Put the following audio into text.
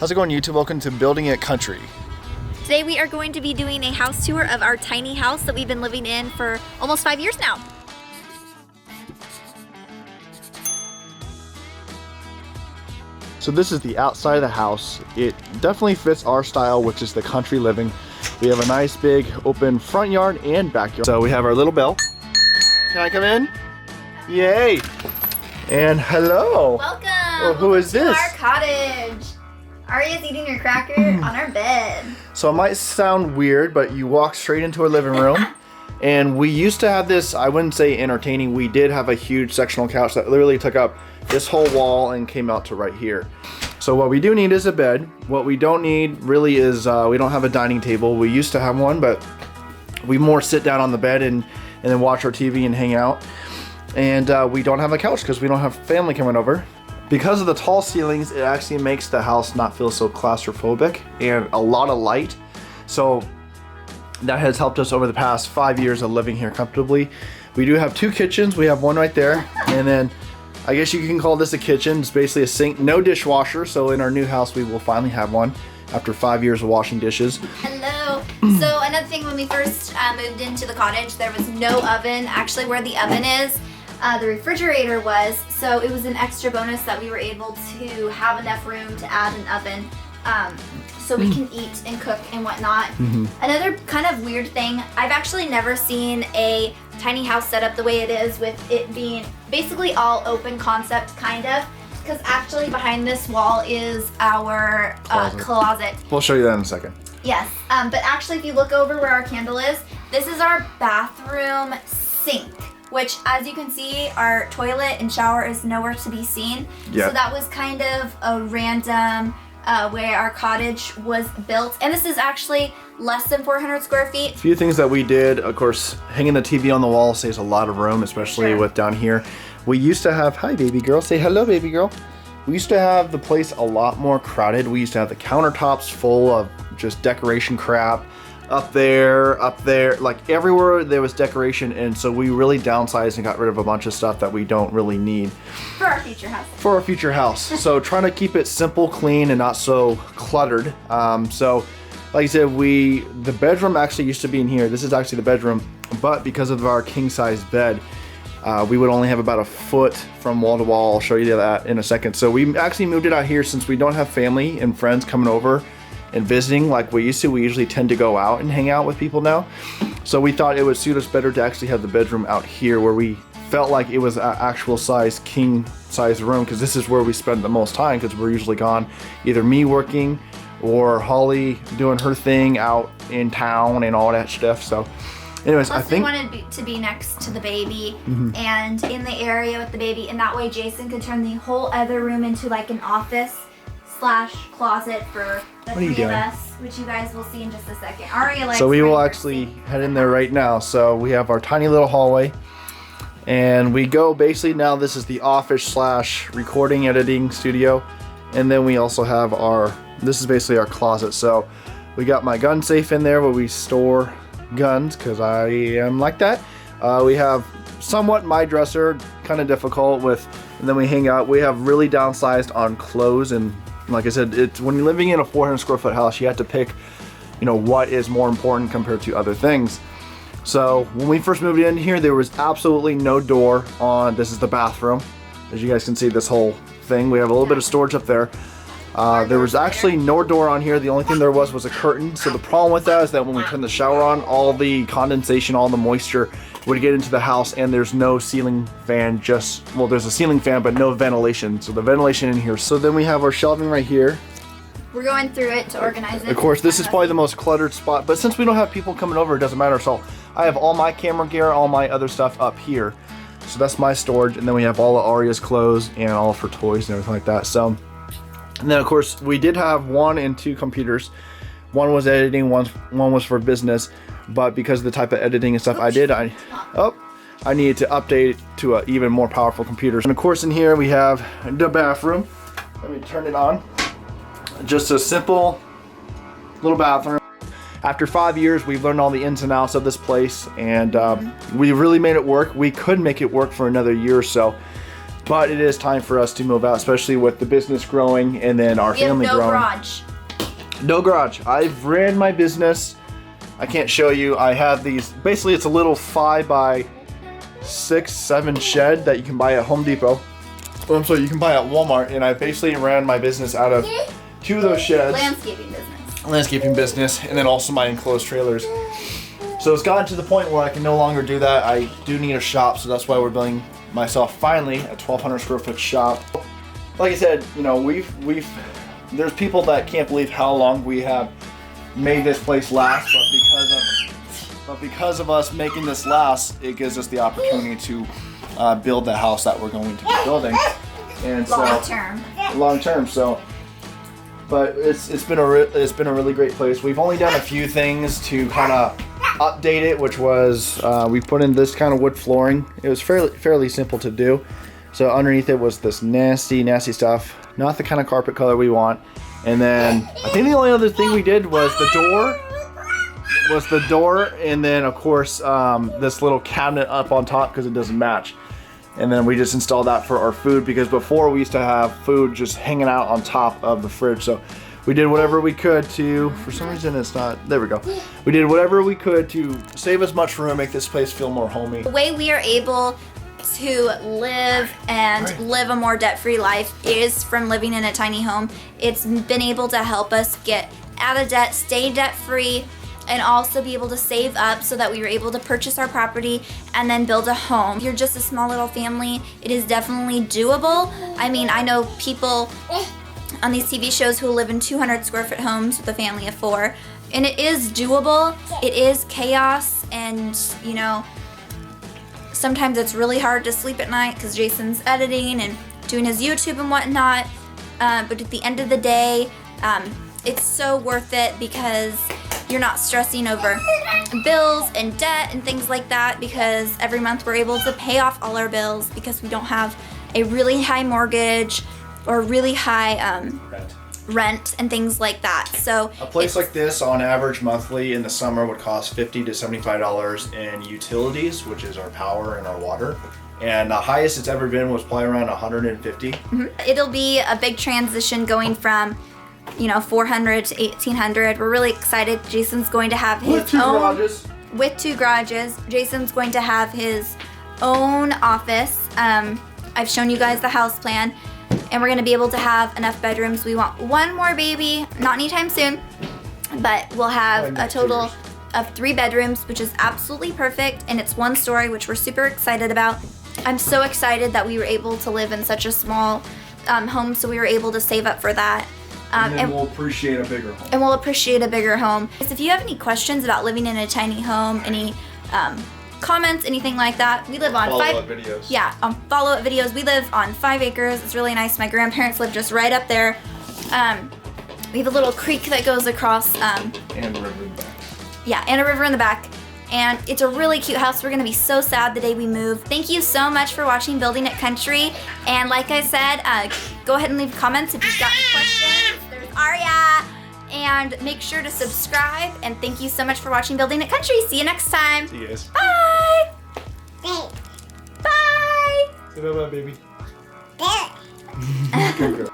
How's it going, YouTube? Welcome to Building It Country. Today we are going to be doing a house tour of our tiny house that we've been living in for almost 5 years now. So this is the outside of the house. It definitely fits our style, which is the country living. We have a nice big open front yard and backyard. So we have our little bell. Can I come in? Yay! And hello. Welcome. Well, who is this? To our cottage. Arya's eating her cracker on our bed. So it might sound weird, but you walk straight into our living room. And we used to have this, I wouldn't say entertaining, we did have a huge sectional couch that literally took up this whole wall and came out to right here. So what we do need is a bed. What we don't need really is, we don't have a dining table. We used to have one, but we more sit down on the bed and then watch our TV and hang out. And we don't have a couch because we don't have family coming over. Because of the tall ceilings, it actually makes the house not feel so claustrophobic and a lot of light. So that has helped us over the past 5 years of living here comfortably. We do have two kitchens. We have one right there, and then I guess you can call this a kitchen. It's basically a sink, no dishwasher. So in our new house, we will finally have one after 5 years of washing dishes. Hello. So another thing, when we first moved into the cottage, there was no oven. Actually, where the oven is, the refrigerator was. So it was an extra bonus that we were able to have enough room to add an oven. So we can eat and cook and whatnot. Another kind of weird thing, I've actually never seen a tiny house set up the way it is, with it being basically all open concept, kind of. Because actually behind this wall is our closet. We'll show you that in a second. Yes, but actually if you look over where our candle is, this is our bathroom sink. Which, as you can see, our toilet and shower is nowhere to be seen. Yep. So that was kind of a random way our cottage was built. And this is actually less than 400 square feet. A few things that we did, of course, hanging the TV on the wall saves a lot of room, especially with down here. We used to have, hi baby girl, say hello baby girl. We used to have the place a lot more crowded. We used to have the countertops full of just decoration crap. Up there, like everywhere there was decoration, and so we really downsized and got rid of a bunch of stuff that we don't really need. For our future house. For our future house. So trying to keep it simple, clean, and not so cluttered. So like I said, the bedroom actually used to be in here. This is actually the bedroom, but because of our king size bed, we would only have about a foot from wall to wall. I'll show you that in a second. So we actually moved it out here since we don't have family and friends coming over and visiting like we used to. We usually tend to go out and hang out with people now. So we thought it would suit us better to actually have the bedroom out here where we felt like it was an actual size king size room, because this is where we spend the most time, because we're usually gone, either me working or Holly doing her thing out in town and all that stuff. So anyways, plus I think we wanted to be next to the baby and in the area with the baby, and that way Jason could turn the whole other room into like an office / closet for the three of us, which you guys will see in just a second. Aria likes. So we will actually head in there right now. So we have our tiny little hallway, and we go basically now. This is the office / recording editing studio, and then we also have this is basically our closet. So we got my gun safe in there where we store guns, because I am like that. We have somewhat my dresser, kind of difficult with, and then we hang out. We have really downsized on clothes, and like I said, it's when you're living in a 400 square foot house, you have to pick, what is more important compared to other things. So when we first moved in here, there was absolutely no door on, this is the bathroom. As you guys can see, this whole thing, we have a little bit of storage up there. There was actually no door on here. The only thing there was a curtain. So the problem with that is that when we turn the shower on, all the condensation, all the moisture would get into the house, and there's no ceiling fan, well, there's a ceiling fan, but no ventilation. So the ventilation in here. So then we have our shelving right here. We're going through it to organize it. Of course, this is probably the most cluttered spot, but since we don't have people coming over, it doesn't matter. So I have all my camera gear, all my other stuff up here. So that's my storage, and then we have all of Aria's clothes and all of her toys and everything like that. So, and then of course, we did have 1 and 2 computers. One was editing, one was for business. But because of the type of editing and stuff I did, I needed to update it to an even more powerful computer. And of course in here we have the bathroom. Let me turn it on. Just a simple little bathroom. After 5 years, we've learned all the ins and outs of this place, and we really made it work. We could make it work for another year or so. But it is time for us to move out, especially with the business growing and then our family growing. Garage. No garage. I've ran my business. I can't show you. I have these. Basically, it's a little 5x6, 7 shed that you can buy at Home Depot. Oh, I'm sorry, you can buy at Walmart. And I basically ran my business out of 2 of those sheds. Landscaping business, and then also my enclosed trailers. So it's gotten to the point where I can no longer do that. I do need a shop, so that's why we're building myself finally a 1,200 square foot shop. Like I said, you know, there's people that can't believe how long we have made this place last, but because of us making this last, it gives us the opportunity to build the house that we're going to be building, and so long term. So, but it's been a really great place. We've only done a few things to kind of update it, which was we put in this kind of wood flooring. It was fairly simple to do. So underneath it was this nasty stuff, not the kind of carpet color we want. And then I think the only other thing we did was the door, and then of course this little cabinet up on top because it doesn't match. And then we just installed that for our food, because before we used to have food just hanging out on top of the fridge. So we did whatever we could to, for some reason it's not, there we go. We did whatever we could to save as much room, make this place feel more homey. The way we are able to live a more debt-free life is from living in a tiny home. It's been able to help us get out of debt, stay debt-free, and also be able to save up so that we were able to purchase our property and then build a home. If you're just a small little family, it is definitely doable. I mean, I know people on these TV shows who live in 200 square foot homes with a family of 4, and it is doable. It is chaos, and you know, sometimes it's really hard to sleep at night because Jason's editing and doing his YouTube and whatnot, but at the end of the day, it's so worth it because you're not stressing over bills and debt and things like that, because every month we're able to pay off all our bills because we don't have a really high mortgage or really high rent and things like that. So a place like this on average monthly in the summer would cost $50 to $75 in utilities, which is our power and our water. And the highest it's ever been was probably around $150. It'll be a big transition going from, you know, 400 to 1,800. We're really excited. Jason's going to have his own with 2 garages. Jason's going to have his own office. I've shown you guys the house plan, and we're going to be able to have enough bedrooms. We want 1 more baby, not anytime soon, but we'll have a total of 3 bedrooms, which is absolutely perfect, and it's 1 story, which we're super excited about. I'm so excited that we were able to live in such a small home, so we were able to save up for that. And we'll appreciate a bigger home. And we'll appreciate a bigger home. So if you have any questions about living in a tiny home, any comments, anything like that, we live on follow-up videos. Yeah, on follow-up videos. We live on 5 acres. It's really nice. My grandparents live just right up there. We have a little creek that goes across. And a river in the back. Yeah, and a river in the back. And it's a really cute house. We're gonna be so sad the day we move. Thank you so much for watching Building It Country. And like I said, go ahead and leave comments if you've got any questions. There's Aria. And make sure to subscribe. And thank you so much for watching Building It Country. See you next time. See you guys. Bye. Bye. Say bye-bye, baby. Bye. Good girl.